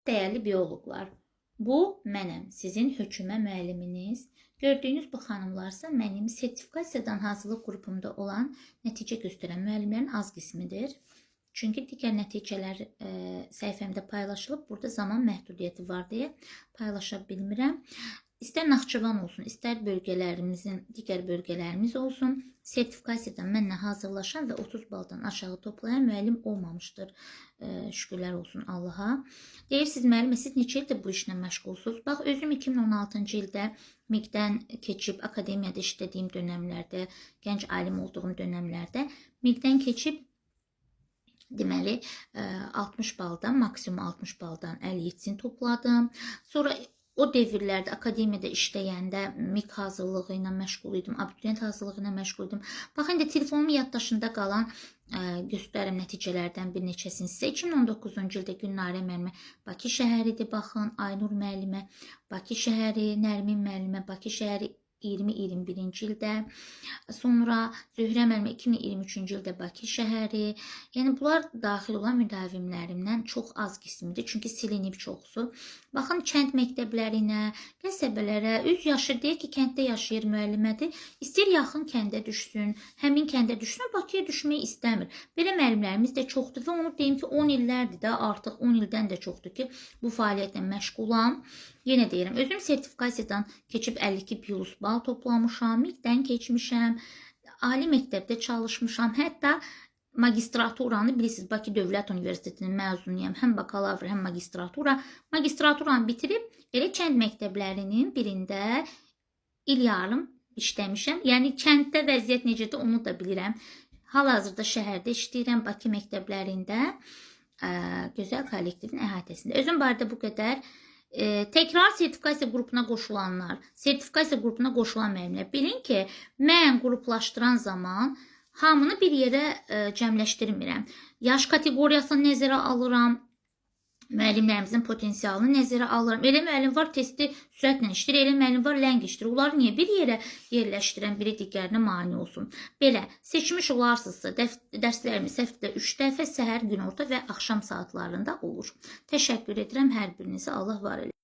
Değerli biyologlar, bu mənəm, sizin hökümə müəlliminiz. Gördüyünüz bu xanımlarsa mənim sertifikasiyadan hazırlıq qrupumda olan nəticə göstərən müəllimlərin az qismidir. Çünki digər nəticələr səhifəmdə paylaşılıb, burada zaman məhdudiyyəti var deyə paylaşa bilmirəm. İstər Naxçıvan olsun, istər digər bölgələrimiz olsun, sertifikasiyadan mənlə hazırlaşan və 30 baldan aşağı toplayan müəllim olmamışdır. Şükürlər olsun Allaha. Deyirsiniz, müəllimə, siz neçə ildir bu işlə məşğulsunuz? Bax, özüm 2016-cı ildə MİQ-dən keçib, akademiyada işlədiyim dönəmlərdə, gənc alim olduğum dönəmlərdə MİQ-dən keçib, deməli, 60 baldan, maksimum 60 baldan 57-sini topladım. Sonra o devirlərdə akademiyada işləyəndə MİQ hazırlığı ilə məşğul idim, abituriyent hazırlığı ilə məşğul idim. Bax, indi telefonumun yaddaşında qalan göstərim nəticələrdən bir neçəsini sizə. 2019-cu ildə Gülnarə müəllimə Bakı şəhəridir, baxın, Aynur müəllimə Bakı şəhəri, Nərmin müəllimə Bakı şəhəri 2021-ci ildə, sonra Zöhrə müəllimə 2023-cü ildə Bakı şəhəri. Yəni, bunlar daxil olan müdavimlərimdən çox az qismidir, çünki silinib çoxsu. Baxın, kənd məktəblərinə, qəsəbələrə, öz yaşı deyir ki, kənddə yaşayır müəllimədir. İstəyir yaxın kəndə düşsün, həmin kəndə düşsün, Bakıya düşmək istəmir. Belə müəllimlərimiz də çoxdur və onu deyim ki, 10 illərdir də, artıq 10 ildən də çoxdur ki, bu fəaliyyətlə məşğulam. Yenə deyirəm, özüm sertifikasiyadan keçib 52 plus bal toplamışam, MİQ-dən keçmişəm, ali məktəbdə çalışmışam, hətta magistraturanı bilirsiniz, Bakı Dövlət Universitetinin məzunuyam, həm bakalavr, həm magistratura. Magistraturanı bitirib, elə kənd məktəblərinin birində il yarım işləmişəm. Yəni, kənddə vəziyyət necədir, onu da bilirəm. Hal-hazırda şəhərdə işləyirəm, Bakı məktəblərində, gözəl kollektivin əhatəsində. Özüm barədə bu qədər. Təkrar sertifikasiya qrupuna qoşulanlar, sertifikasiya qrupuna qoşulan müəllimlər, bilin ki, mən qruplaşdıran zaman hamını bir yerə cəmləşdirmirəm. Yaş kateqoriyasını nəzərə alıram, müəllimlərimizin potensialını nəzərə alıram. Elə müəllim var, testi sürətlə işləyir, elə müəllim var, ləng işləyir. Onları niyə bir yerə yerləşdirən, biri digərinə mane olsun? Belə, seçmiş olarsınızsa, dərslərimiz həftədə 3 dəfə səhər, günorta və axşam saatlarında olur. Təşəkkür edirəm hər birinizə. Allah var eləsin.